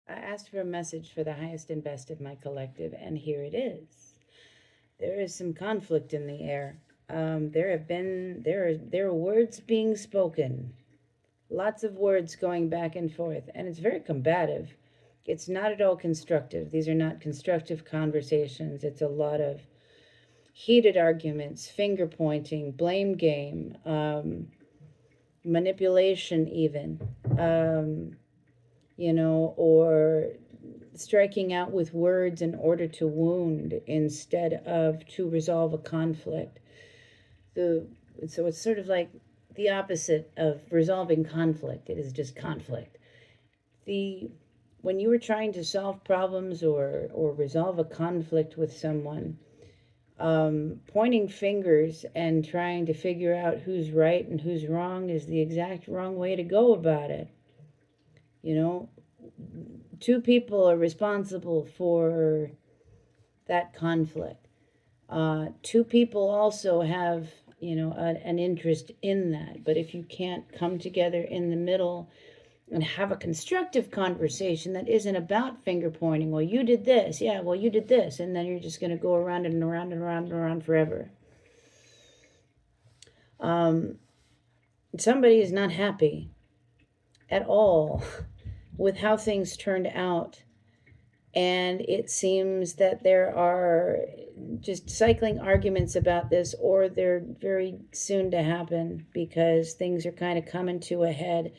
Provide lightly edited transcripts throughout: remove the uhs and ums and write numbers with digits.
I asked for a message for the highest and best of my collective, and here it is. There is some conflict in the air. There are words being spoken, lots of words going back and forth, and it's very combative. It's not at all constructive. These are not constructive conversations. It's a lot of heated arguments, finger pointing, blame game, manipulation, even, or striking out with words in order to wound instead of to resolve a conflict. So it's sort of like the opposite of resolving conflict. It is just conflict. The When you are trying to solve problems or resolve a conflict with someone, pointing fingers and trying to figure out who's right and who's wrong is the exact wrong way to go about it. You know, two people are responsible for that conflict. Two people also have, an interest in that. But if you can't come together in the middle and have a constructive conversation that isn't about finger pointing, well, you did this, yeah, well, you did this, and then you're just going to go around and around and around and around forever. Somebody is not happy at all with how things turned out. And it seems that there are just cycling arguments about this, or they're very soon to happen because things are kind of coming to a head.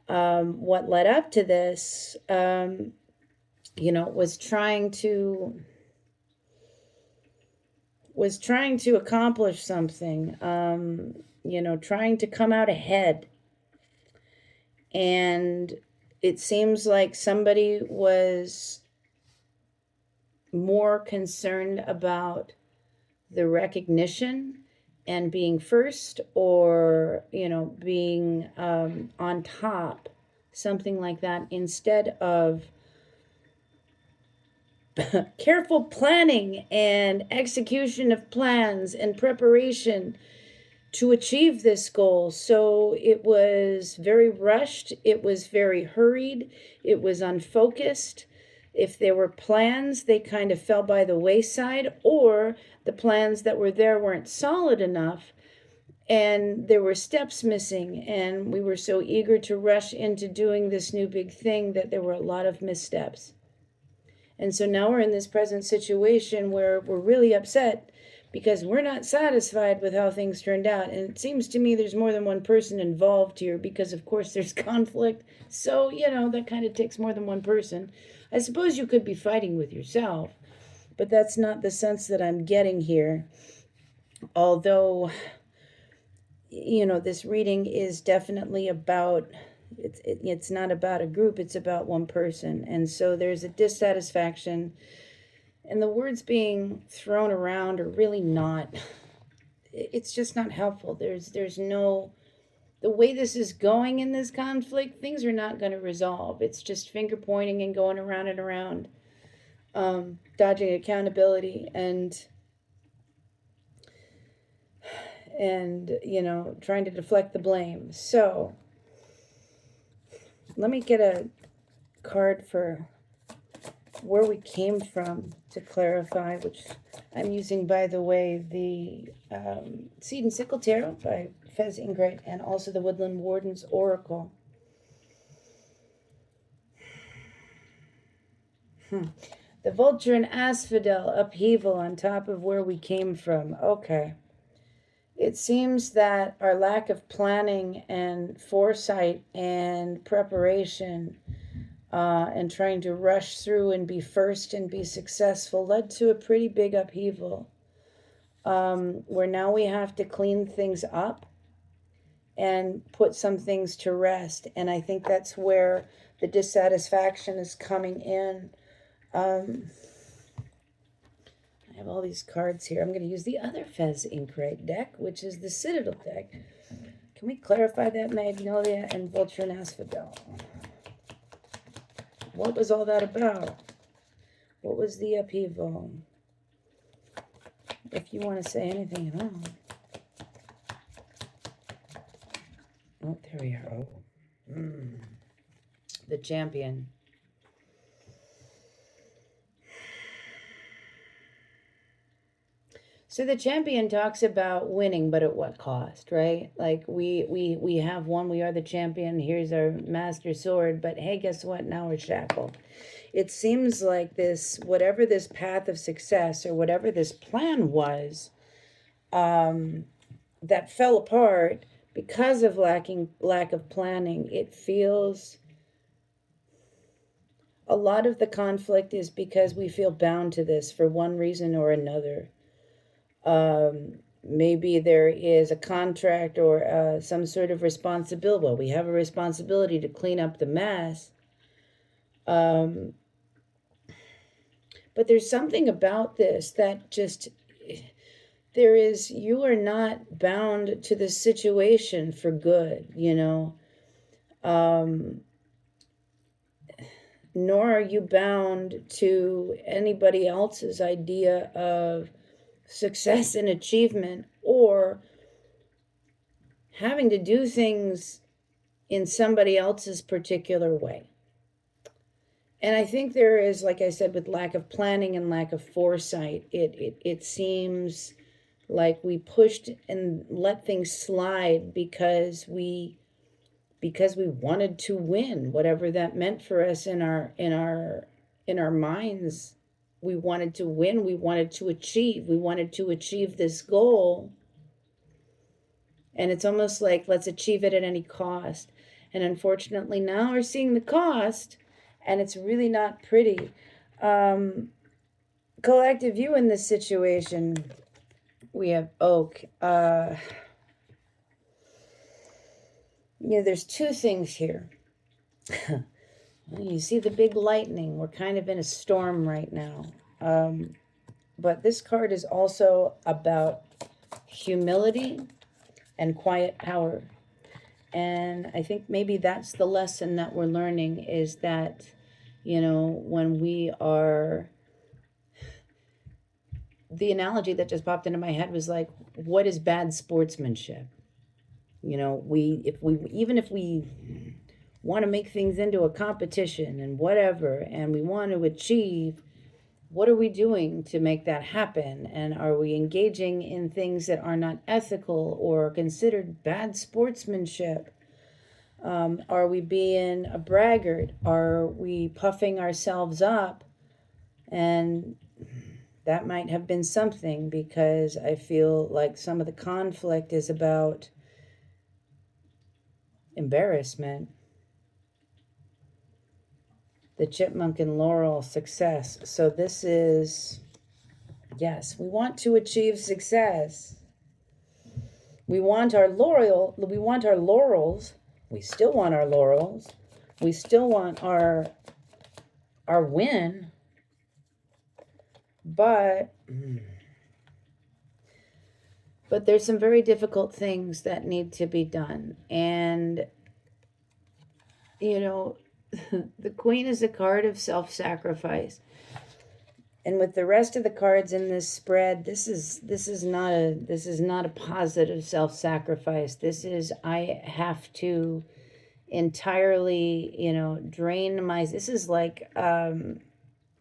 What led up to this, was trying to accomplish something, trying to come out ahead. And it seems like somebody was more concerned about the recognition and being first, or being on top, something like that, instead of careful planning and execution of plans and preparation to achieve this goal. So it was very rushed, it was very hurried, it was unfocused. If there were plans, they kind of fell by the wayside, or the plans that were there weren't solid enough, and there were steps missing, and we were so eager to rush into doing this new big thing that there were a lot of missteps. And so now we're in this present situation where we're really upset because we're not satisfied with how things turned out. And it seems to me there's more than one person involved here because, of course, there's conflict. So, that kind of takes more than one person. I suppose you could be fighting with yourself, but that's not the sense that I'm getting here. Although, this reading is definitely about, it's not about a group, it's about one person. And so there's a dissatisfaction, and the words being thrown around are really not, it's just not helpful. There's no, the way this is going in this conflict, things are not going to resolve. It's just finger pointing and going around and around, dodging accountability and trying to deflect the blame. So let me get a card for where we came from to clarify, which I'm using, by the way, the Seed and Sickle Tarot by Fez Ingrate, and also the Woodland Warden's Oracle. The Vulture and Asphodel, upheaval on top of where we came from. Okay. It seems that our lack of planning and foresight and preparation and trying to rush through and be first and be successful led to a pretty big upheaval, where now we have to clean things up and put some things to rest. And I think that's where the dissatisfaction is coming in. I have all these cards here. I'm going to use the other Fez Inkrite deck, which is the Citadel deck. Can we clarify that, Magnolia and Vulture and Asphodel? What was all that about? What was the upheaval? If you want to say anything at all. Oh, there we are. Oh. The Champion. So the champion talks about winning, but at what cost, right? Like we have won, we are the champion, here's our master sword, but hey, guess what? Now we're shackled. It seems like this, whatever this path of success or whatever this plan was, that fell apart because of lack of planning. It feels a lot of the conflict is because we feel bound to this for one reason or another. Maybe there is a contract or some sort of responsibility. Well, we have a responsibility to clean up the mess. But there's something about this that just, you are not bound to the situation for good, nor are you bound to anybody else's idea of success and achievement, or having to do things in somebody else's particular way. And I think there is, like I said, with lack of planning and lack of foresight, it seems like we pushed and let things slide because we wanted to win, whatever that meant for us in our minds. We wanted to win, we wanted to achieve this goal. And it's almost like, let's achieve it at any cost. And unfortunately, now we're seeing the cost, and it's really not pretty. Collective, you in this situation, we have Oak. There's two things here. You see the big lightning. We're kind of in a storm right now. But this card is also about humility and quiet power. And I think maybe that's the lesson that we're learning, is that, when we are, the analogy that just popped into my head was like, what is bad sportsmanship? If we want to make things into a competition and whatever, and we want to achieve, what are we doing to make that happen? And are we engaging in things that are not ethical or considered bad sportsmanship? Are we being a braggart? Are we puffing ourselves up? And that might have been something, because I feel like some of the conflict is about embarrassment. The chipmunk and laurel, success. So this is, yes, we want to achieve success. We want our laurels. We still want our laurels. We still want our win. But there's some very difficult things that need to be done. And, the Queen is a card of self-sacrifice. And with the rest of the cards in this spread, this is not a positive self-sacrifice. This is, I have to entirely, drain this is like,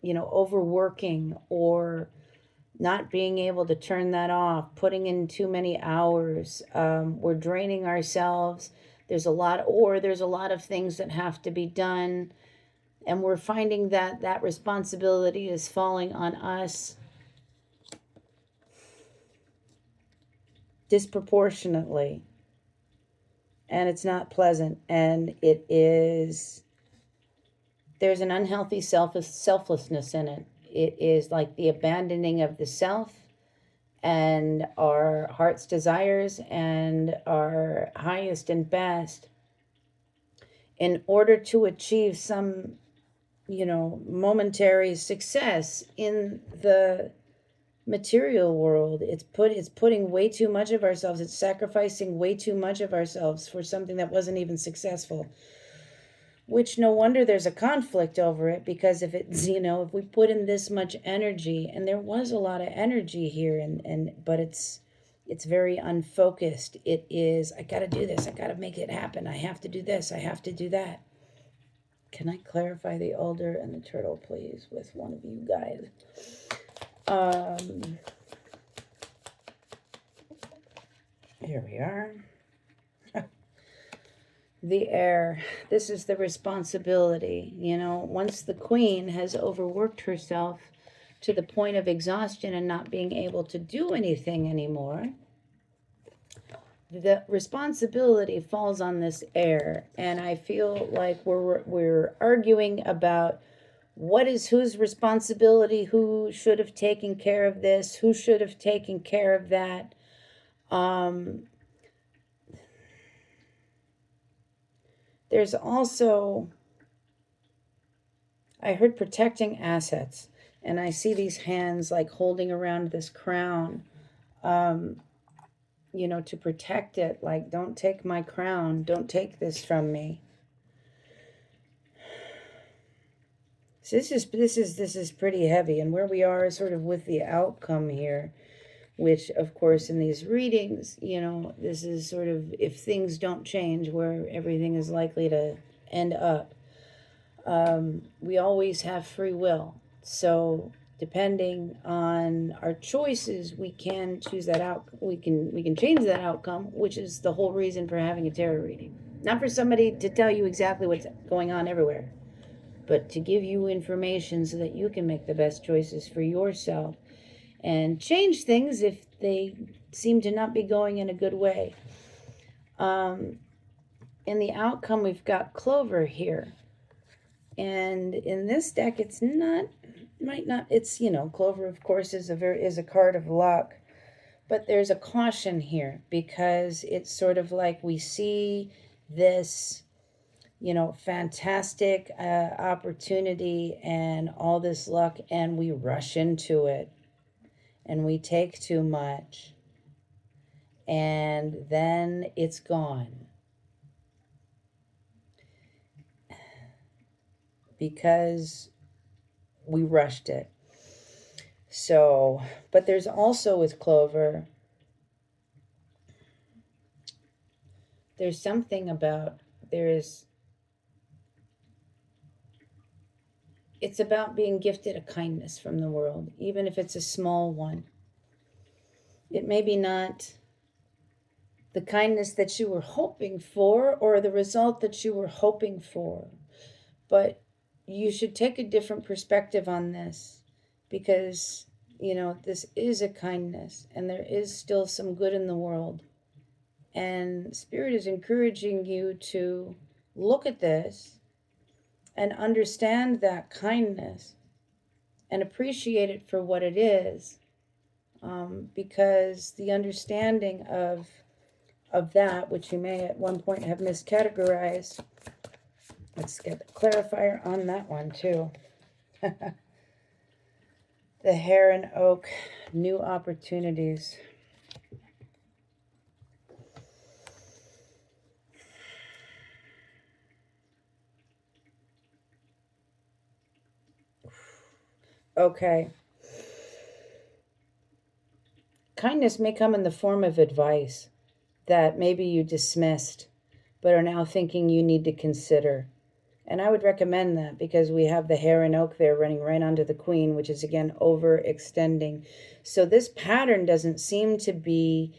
overworking or not being able to turn that off, putting in too many hours. We're draining ourselves. There's a lot of things that have to be done. And we're finding that responsibility is falling on us disproportionately. And it's not pleasant. And there's an unhealthy selflessness in it. It is like the abandoning of the self and our heart's desires and our highest and best in order to achieve some, momentary success in the material world. It's putting way too much of ourselves. It's sacrificing way too much of ourselves for something that wasn't even successful. Which, no wonder there's a conflict over it, because if it's, if we put in this much energy, and there was a lot of energy here, but it's very unfocused. It is, I got to do this. I got to make it happen. I have to do this. I have to do that. Can I clarify the alder and the turtle, please, with one of you guys? Here we are. The air. This is the responsibility. Once the queen has overworked herself to the point of exhaustion and not being able to do anything anymore, the responsibility falls on this air. And I feel like we're arguing about what is whose responsibility, who should have taken care of this, who should have taken care of that. There's also, I heard protecting assets, and I see these hands like holding around this crown, to protect it. Like, don't take my crown, don't take this from me. So this is pretty heavy, and where we are sort of with the outcome here, which of course in these readings, this is sort of, if things don't change, where everything is likely to end up. We always have free will, so depending on our choices, we can choose that out. We can change that outcome, which is the whole reason for having a tarot reading. Not for somebody to tell you exactly what's going on everywhere, but to give you information so that you can make the best choices for yourself and change things if they seem to not be going in a good way. In the outcome, we've got Clover here. And in this deck, it's Clover, of course, is a card of luck. But there's a caution here, because it's sort of like we see this fantastic opportunity and all this luck, and we rush into it and we take too much, and then it's gone because we rushed it. So, but there's also with Clover, there's something about, it's about being gifted a kindness from the world, even if it's a small one. It may be not the kindness that you were hoping for or the result that you were hoping for, but you should take a different perspective on this, because, this is a kindness and there is still some good in the world. And Spirit is encouraging you to look at this and understand that kindness and appreciate it for what it is, because the understanding of that, which you may at one point have miscategorized, let's get the clarifier on that one too. The hare and oak, new opportunities. Okay. Kindness may come in the form of advice that maybe you dismissed, but are now thinking you need to consider. And I would recommend that, because we have the hare and oak there running right onto the queen, which is again overextending. So this pattern doesn't seem to be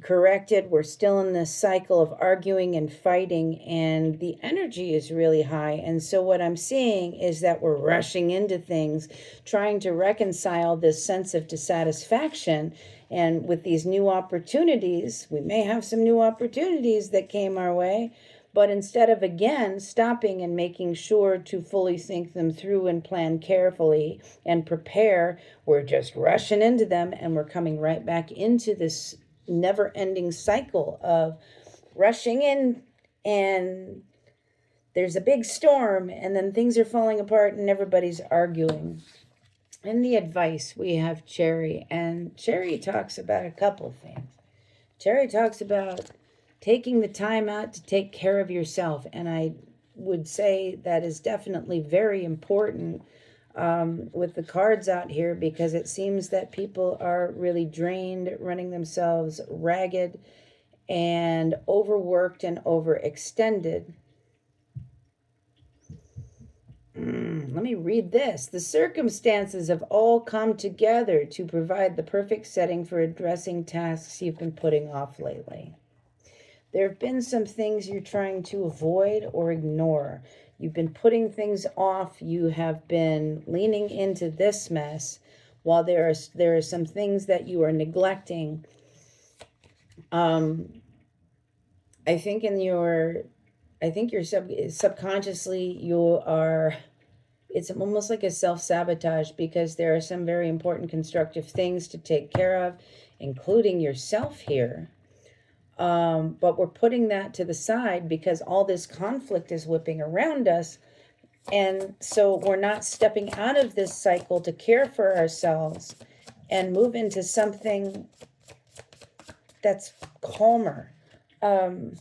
corrected. We're still in this cycle of arguing and fighting, and the energy is really high. And so what I'm seeing is that we're rushing into things, trying to reconcile this sense of dissatisfaction. And with these new opportunities, we may have some new opportunities that came our way, but instead of, again, stopping and making sure to fully think them through and plan carefully and prepare, we're just rushing into them, and we're coming right back into this never-ending cycle of rushing in, and there's a big storm, and then things are falling apart and everybody's arguing. In the advice, we have Cherry, and Cherry talks about a couple of things. Cherry talks about taking the time out to take care of yourself, and I would say that is definitely very important with the cards out here, because it seems that people are really drained, running themselves ragged, and overworked and overextended. let me read this. The circumstances have all come together to provide the perfect setting for addressing tasks you've been putting off lately. There have been some things you're trying to avoid or ignore. You've been putting things off. You have been leaning into this mess while there are some things that you are neglecting. I think you're subconsciously it's almost like a self-sabotage, because there are some very important constructive things to take care of, including yourself here. But we're putting that to the side because all this conflict is whipping around us. And so we're not stepping out of this cycle to care for ourselves and move into something that's calmer. Let me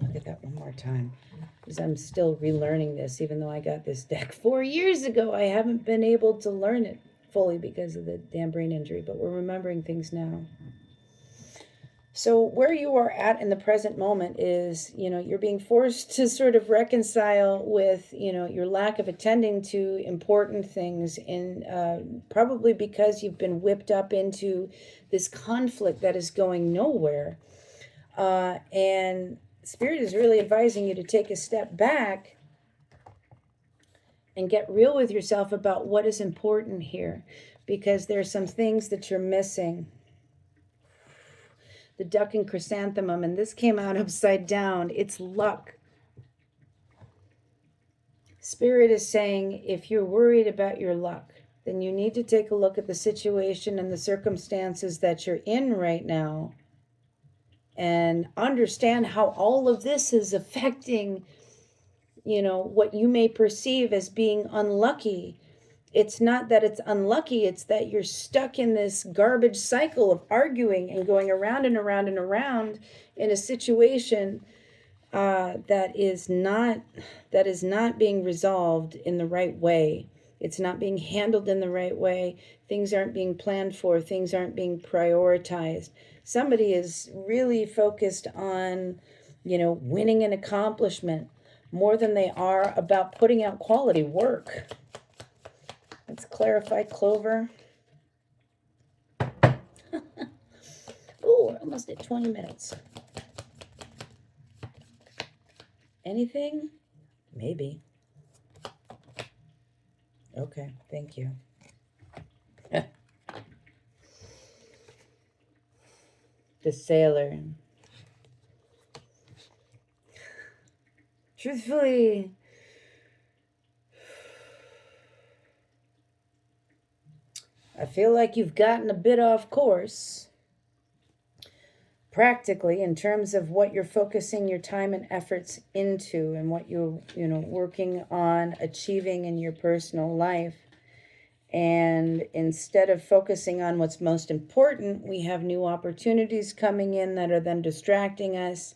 look at that one more time, because I'm still relearning this. Even though I got this deck 4 years ago, I haven't been able to learn it fully because of the damn brain injury, but we're remembering things now. So where you are at in the present moment is, you're being forced to sort of reconcile with, your lack of attending to important things, in probably because you've been whipped up into this conflict that is going nowhere. And Spirit is really advising you to take a step back and get real with yourself about what is important here, because there's some things that you're missing. The duck and chrysanthemum, and this came out upside down. It's luck. Spirit is saying, if you're worried about your luck, then you need to take a look at the situation and the circumstances that you're in right now and understand how all of this is affecting, what you may perceive as being unlucky. It's not that it's unlucky, it's that you're stuck in this garbage cycle of arguing and going around and around and around in a situation that is not being resolved in the right way. It's not being handled in the right way. Things aren't being planned for. Things aren't being prioritized. Somebody is really focused on, winning an accomplishment more than they are about putting out quality work. Let's clarify Clover. Oh, we're almost at 20 minutes. Anything? Maybe. Okay, thank you. The Sailor. Truthfully, I feel like you've gotten a bit off course. Practically, in terms of what you're focusing your time and efforts into and what you're, working on achieving in your personal life. And instead of focusing on what's most important, we have new opportunities coming in that are then distracting us,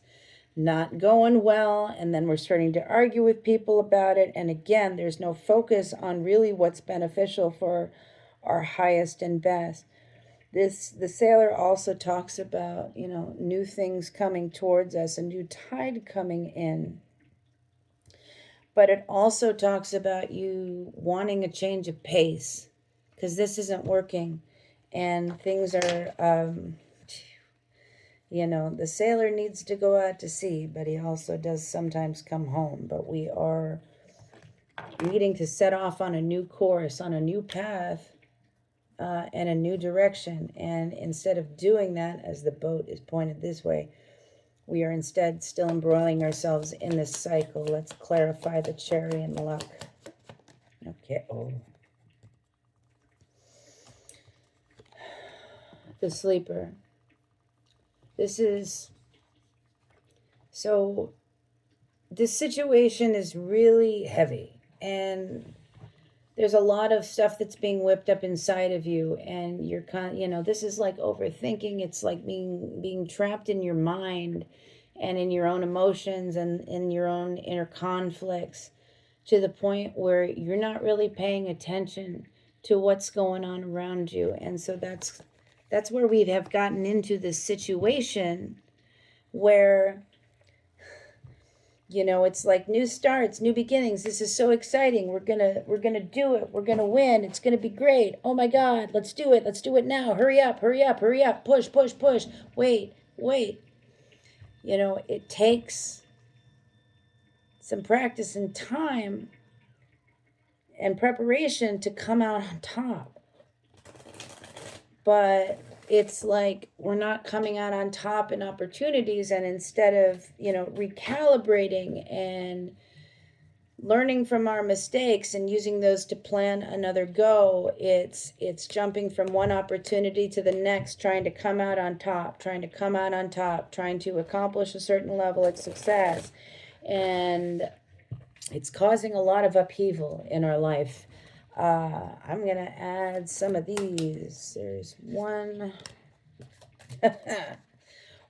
not going well, and then we're starting to argue with people about it. And again, there's no focus on really what's beneficial for our highest and best. The Sailor also talks about, new things coming towards us, a new tide coming in. But it also talks about you wanting a change of pace, because this isn't working. And things are, the sailor needs to go out to sea, but he also does sometimes come home. But we are needing to set off on a new course, on a new path, and a new direction. And instead of doing that, as the boat is pointed this way, we are instead still embroiling ourselves in this cycle. Let's clarify the cherry and luck. Okay. Oh. The Sleeper. This situation is really heavy, and there's a lot of stuff that's being whipped up inside of you, and you're this is like overthinking. It's like being trapped in your mind and in your own emotions and in your own inner conflicts, to the point where you're not really paying attention to what's going on around you. And so that's where we have gotten into this situation where You know, it's like new starts, new beginnings. This is so exciting. We're gonna do it. We're gonna win. It's gonna be great. Oh my God, let's do it. Let's do it now. Hurry up, hurry up, hurry up. Push, push, push. Wait, wait. You know, it takes some practice and time and preparation to come out on top. But it's like we're not coming out on top in opportunities, and instead of, you know, recalibrating and learning from our mistakes and using those to plan another go, it's jumping from one opportunity to the next, trying to come out on top, trying to accomplish a certain level of success. And it's causing a lot of upheaval in our life. I'm going to add some of these. There's one.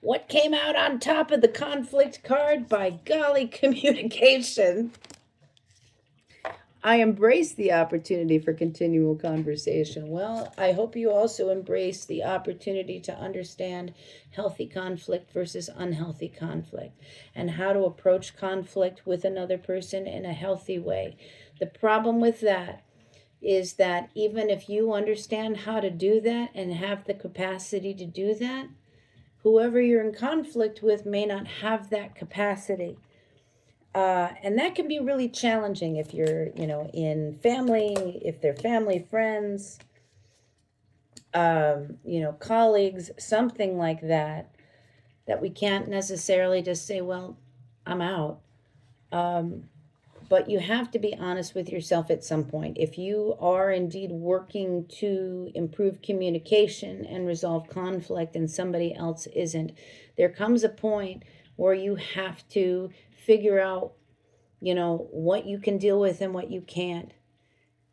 What came out on top of the conflict card? By golly, communication. I embrace the opportunity for continual conversation. Well, I hope you also embrace the opportunity to understand healthy conflict versus unhealthy conflict, and how to approach conflict with another person in a healthy way. The problem with that is that even if you understand how to do that and have the capacity to do that, whoever you're in conflict with may not have that capacity. And that can be really challenging if you're, you know, in family, if they're family, friends, you know, colleagues, something like that, that we can't necessarily just say, well, I'm out. But you have to be honest with yourself at some point. If you are indeed working to improve communication and resolve conflict and somebody else isn't, there comes a point where you have to figure out, you know, what you can deal with and what you can't.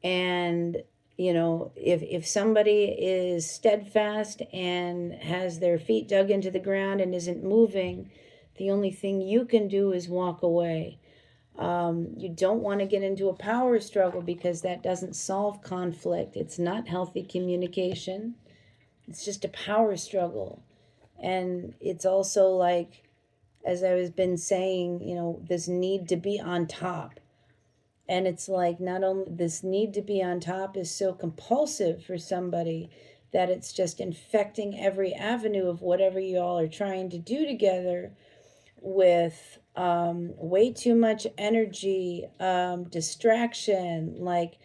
And, you know, if somebody is steadfast and has their feet dug into the ground and isn't moving, the only thing you can do is walk away. You don't want to get into a power struggle, because that doesn't solve conflict. It's not healthy communication. It's just a power struggle. And it's also like, as I was been saying, you know, this need to be on top. And it's like, not only this need to be on top is so compulsive for somebody that it's just infecting every avenue of whatever you all are trying to do together, with way too much energy, distraction, like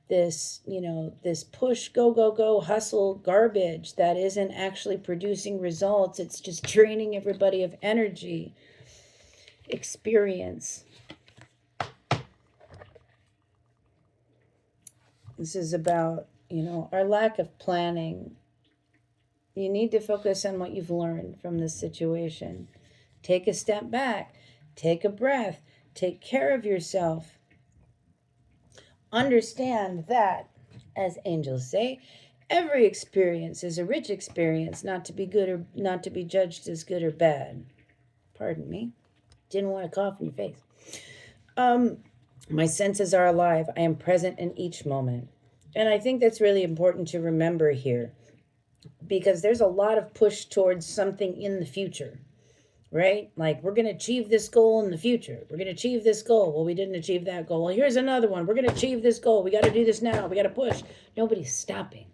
this, you know, this push, go, go, go, hustle garbage that isn't actually producing results. It's just draining everybody of energy, experience. This is about, you know, our lack of planning. You need to focus on what you've learned from this situation. Take a step back, take a breath, take care of yourself. Understand that, as angels say, every experience is a rich experience, not to be good or not to be judged as good or bad. Pardon me. Didn't want to cough in your face. My senses are alive. I am present in each moment. And I think that's really important to remember here, because there's a lot of push towards something in the future, right? Like, we're going to achieve this goal in the future. We're going to achieve this goal. Well, we didn't achieve that goal. Well, here's another one. We're going to achieve this goal. We got to do this now. We got to push. Nobody's stopping.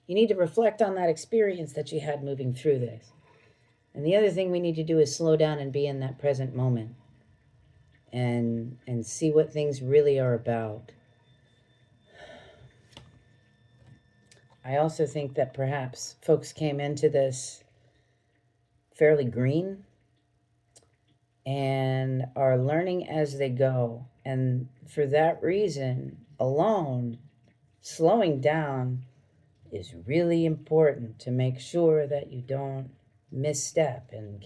You need to reflect on that experience that you had moving through this. And the other thing we need to do is slow down and be in that present moment, and see what things really are about. I also think that perhaps folks came into this fairly green and are learning as they go. And for that reason alone, slowing down is really important to make sure that you don't misstep and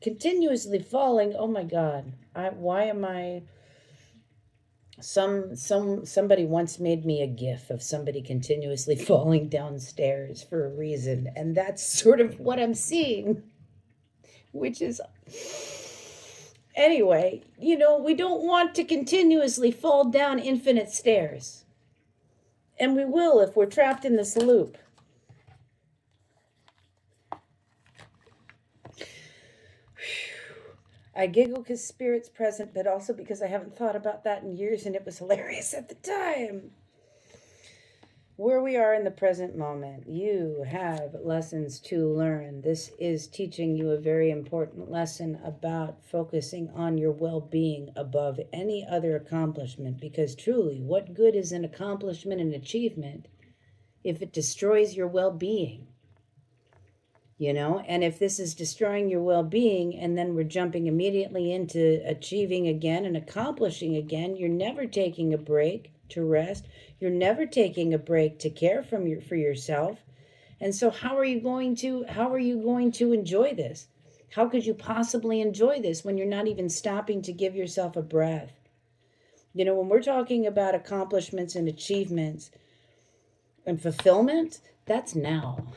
continuously falling. Oh my God, why am I... Somebody once made me a gif of somebody continuously falling downstairs for a reason, and that's sort of what I'm seeing, which is, anyway, you know, we don't want to continuously fall down infinite stairs, and we will if we're trapped in this loop. I giggle because spirit's present, but also because I haven't thought about that in years and it was hilarious at the time. Where we are in the present moment, you have lessons to learn. This is teaching you a very important lesson about focusing on your well-being above any other accomplishment, because truly, what good is an accomplishment and achievement if it destroys your well-being? And if this is destroying your well-being and then we're jumping immediately into achieving again and accomplishing again, you're never taking a break to rest. You're never taking a break to care for yourself. And so how are you going to enjoy this? How could you possibly enjoy this when you're not even stopping to give yourself a breath? When we're talking about accomplishments and achievements and fulfillment, that's now.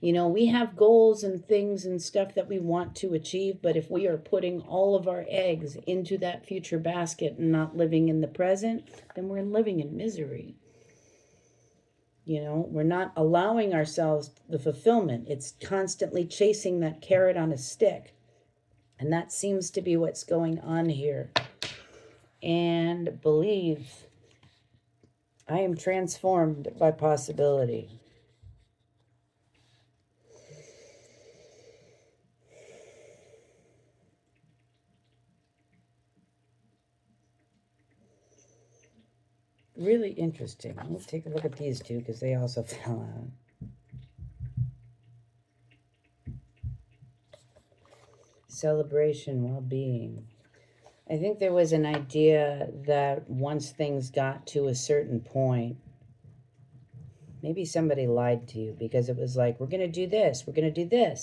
We have goals and things and stuff that we want to achieve, but if we are putting all of our eggs into that future basket and not living in the present, then we're living in misery. We're not allowing ourselves the fulfillment. It's constantly chasing that carrot on a stick. And that seems to be what's going on here. And believe, I am transformed by possibility. Really interesting. Let's take a look at these two because they also fell out. Celebration, well-being. I think there was an idea that once things got to a certain point, maybe somebody lied to you because it was like, we're going to do this,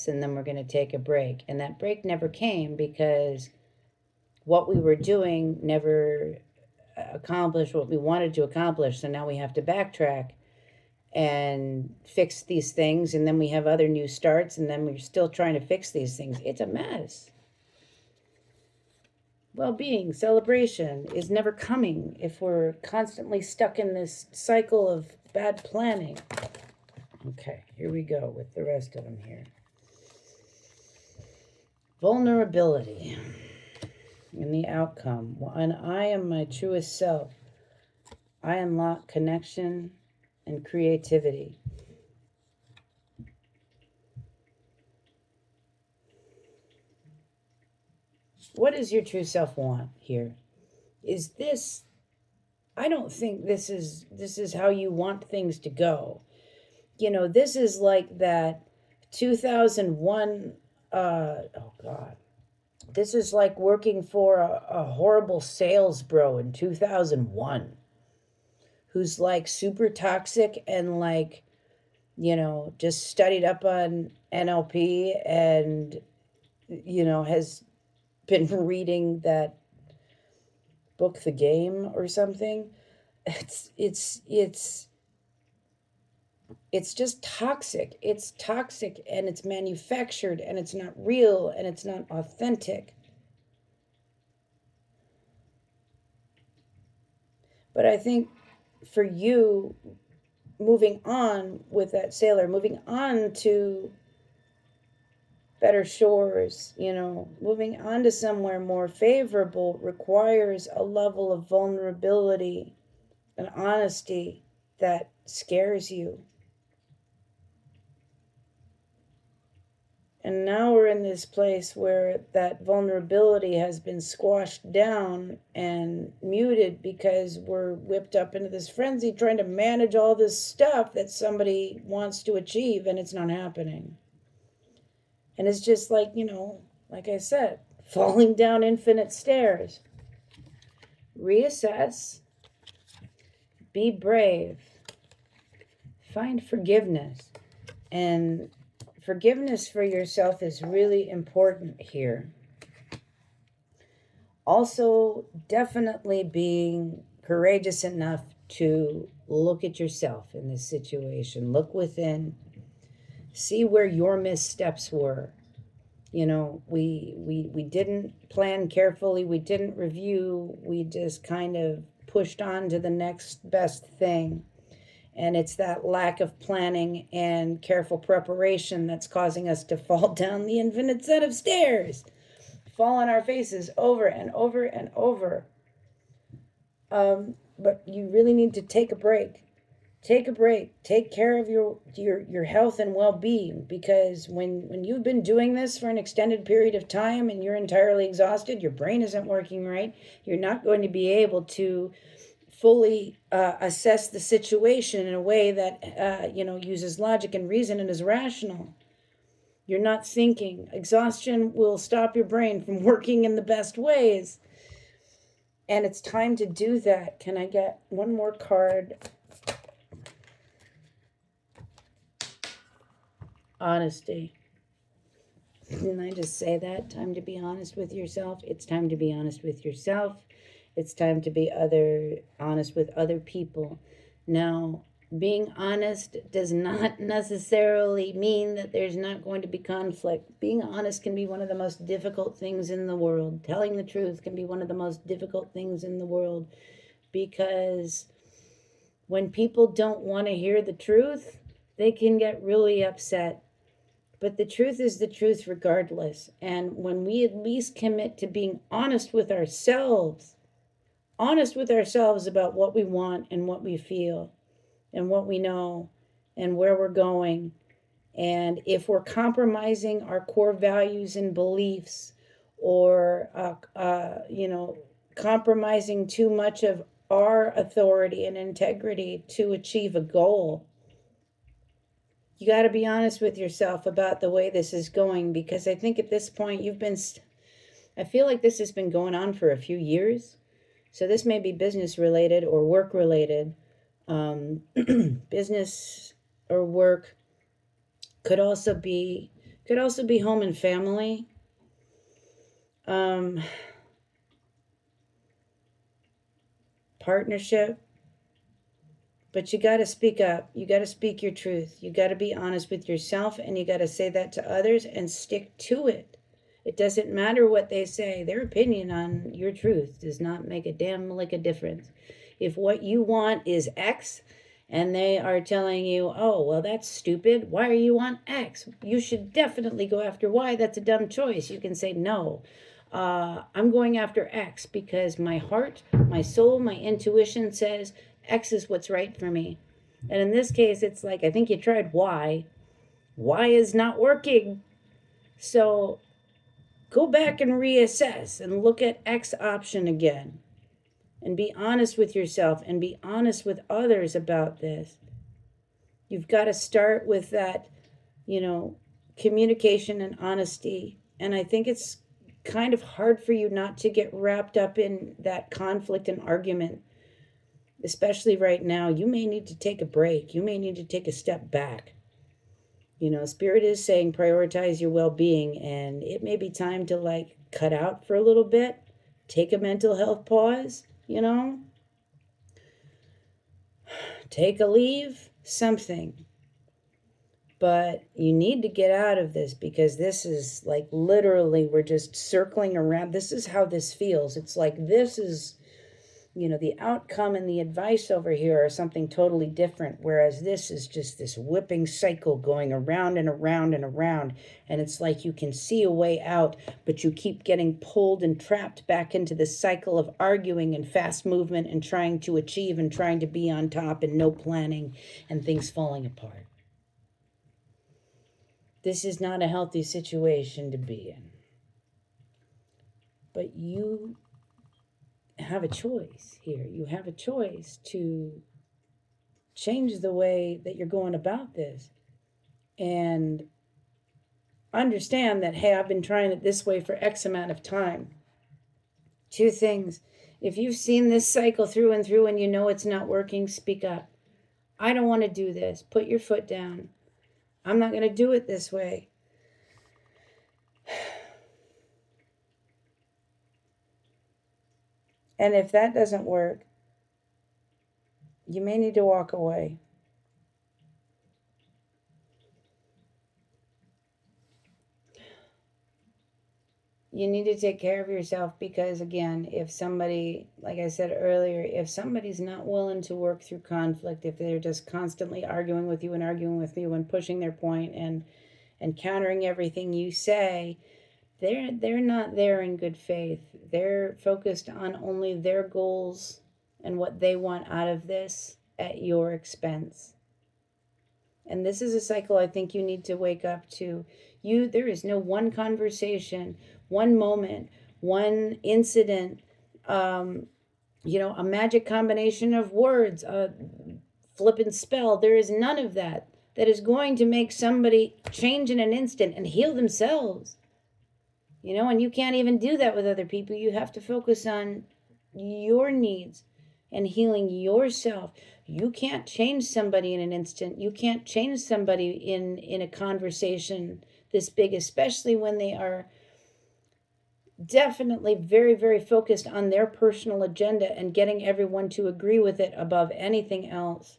and then we're going to take a break. And that break never came because what we were doing never accomplished what we wanted to accomplish. So now we have to backtrack and fix these things, and then we have other new starts, and then we're still trying to fix these things. It's a mess. Well-being, celebration is never coming if we're constantly stuck in this cycle of bad planning. Okay, here we go with the rest of them here. Vulnerability in the outcome. When I am my truest self, I unlock connection and creativity. What does your true self want here? Is this, I don't think this is how you want things to go. This is like that 2001, oh God. This is like working for a horrible sales bro in 2001 who's like super toxic and like, just studied up on NLP and, has been reading that book, The Game or something. It's just toxic. It's toxic and it's manufactured and it's not real and it's not authentic. But I think for you, moving on with that sailor, moving on to better shores, moving on to somewhere more favorable requires a level of vulnerability and honesty that scares you. And now we're in this place where that vulnerability has been squashed down and muted because we're whipped up into this frenzy trying to manage all this stuff that somebody wants to achieve, and it's not happening. And it's just like, like I said, falling down infinite stairs. Reassess, be brave, find forgiveness. And forgiveness for yourself is really important here. Also, definitely being courageous enough to look at yourself in this situation. Look within. See where your missteps were. We didn't plan carefully. We didn't review. We just kind of pushed on to the next best thing. And it's that lack of planning and careful preparation that's causing us to fall down the infinite set of stairs. fall on our faces over and over and over. But you really need to take a break. Take a break. Take care of your health and well-being, because when you've been doing this for an extended period of time and you're entirely exhausted, your brain isn't working right, you're not going to be able to fully assess the situation in a way that uses logic and reason and is rational. You're not thinking. Exhaustion will stop your brain from working in the best ways. And it's time to do that. Can I get one more card? Honesty. Didn't I just say that? Time to be honest with yourself. It's time to be honest with yourself. It's time to be honest with other people. Now, being honest does not necessarily mean that there's not going to be conflict. Being honest can be one of the most difficult things in the world. Telling the truth can be one of the most difficult things in the world, because when people don't want to hear the truth, they can get really upset. But the truth is the truth regardless. And when we at least commit to being honest with ourselves about what we want and what we feel and what we know and where we're going, and if we're compromising our core values and beliefs, or compromising too much of our authority and integrity to achieve a goal, you got to be honest with yourself about the way this is going. Because I think at this point I feel like this has been going on for a few years. So this may be business related or work related. Business or work could also be home and family. Partnership. But you got to speak up. You got to speak your truth. You got to be honest with yourself, and you got to say that to others and stick to it. It doesn't matter what they say. Their opinion on your truth does not make a damn lick of difference. If what you want is X and they are telling you, oh, well, that's stupid. Why are you on X? You should definitely go after Y. That's a dumb choice. You can say, no, I'm going after X because my heart, my soul, my intuition says X is what's right for me. And in this case, it's like, I think you tried Y. Y is not working. So go back and reassess and look at X option again. And be honest with yourself and be honest with others about this. You've got to start with that, communication and honesty. And I think it's kind of hard for you not to get wrapped up in that conflict and argument, especially right now. You may need to take a break. You may need to take a step back. Spirit is saying prioritize your well-being, and it may be time to cut out for a little bit, take a mental health pause, take a leave, something. But you need to get out of this, because this is literally we're just circling around. This is how this feels. It's like this is, the outcome and the advice over here are something totally different. Whereas this is just this whipping cycle going around and around and around. And it's like you can see a way out, but you keep getting pulled and trapped back into this cycle of arguing and fast movement and trying to achieve and trying to be on top and no planning and things falling apart. This is not a healthy situation to be in. But you have a choice here. You have a choice to change the way that you're going about this. And understand that, hey, I've been trying it this way for X amount of time. Two things. If you've seen this cycle through and through and you know it's not working, speak up. I don't want to do this. Put your foot down. I'm not going to do it this way. And if that doesn't work, you may need to walk away. You need to take care of yourself, because again, if somebody, like I said earlier, if somebody's not willing to work through conflict, if they're just constantly arguing with you and pushing their point and countering everything you say, they're not there in good faith. They're focused on only their goals and what they want out of this at your expense. And this is a cycle I think you need to wake up to. There is no one conversation, one moment, one incident, a magic combination of words, a flippant spell. There is none of that is going to make somebody change in an instant and heal themselves. And you can't even do that with other people. You have to focus on your needs and healing yourself. You can't change somebody in an instant. You can't change somebody in a conversation this big, especially when they are definitely very, very focused on their personal agenda and getting everyone to agree with it above anything else.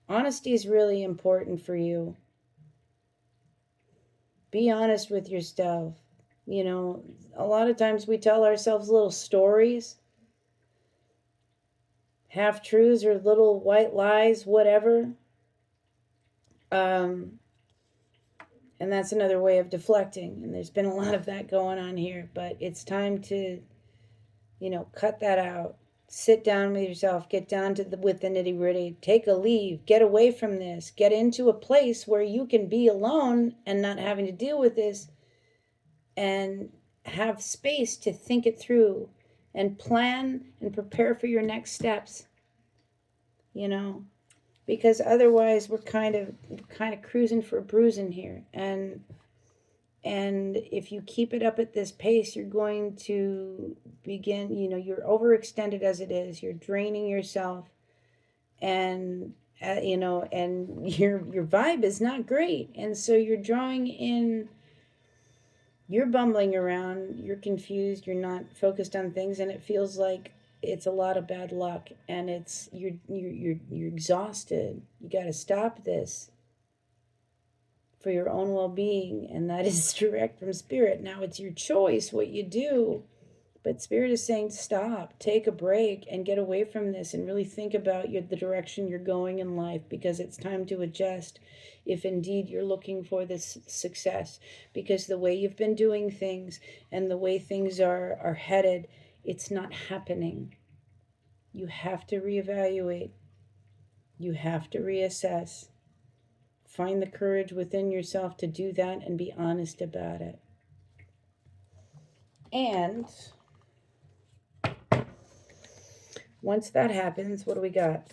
Honesty is really important for you. Be honest with yourself. A lot of times we tell ourselves little stories, half-truths or little white lies, whatever. And that's another way of deflecting. And there's been a lot of that going on here. But it's time to, cut that out. Sit down with yourself. Get down with the nitty-gritty. Take a leave. Get away from this. Get into a place where you can be alone and not having to deal with this. And have space to think it through and plan and prepare for your next steps, because otherwise we're kind of cruising for a bruising here. And if you keep it up at this pace, you're going to begin, you're overextended as it is. You're draining yourself, and and your vibe is not great. And so you're drawing in, you're bumbling around, you're confused, you're not focused on things, and it feels like it's a lot of bad luck, and you're exhausted. You got to stop this for your own well-being, and that is direct from Spirit. Now it's your choice what you do, but Spirit is saying stop, take a break, and get away from this, and really think about the direction you're going in life, because it's time to adjust if indeed you're looking for this success. Because the way you've been doing things and the way things are headed, it's not happening. You have to reevaluate. You have to reassess. Find the courage within yourself to do that and be honest about it. And once that happens, what do we got?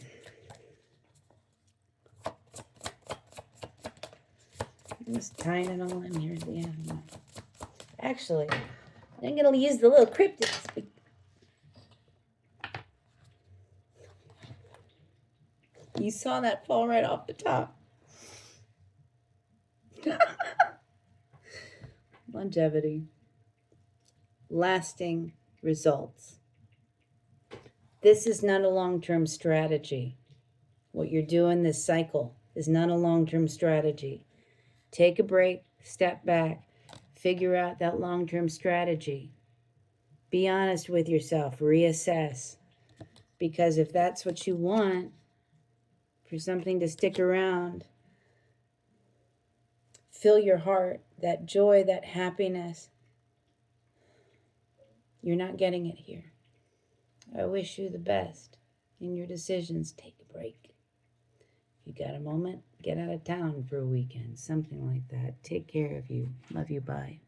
I'm just tying it all in here at the end. Actually, I'm going to use the little cryptids. You saw that fall right off the top. Longevity. Lasting results. This is not a long-term strategy. What you're doing this cycle is not a long-term strategy. Take a break, step back, figure out that long-term strategy. Be honest with yourself, reassess. Because if that's what you want, for something to stick around, fill your heart, that joy, that happiness, you're not getting it here. I wish you the best in your decisions. Take a break. If you got a moment, get out of town for a weekend, something like that. Take care of you. Love you. Bye.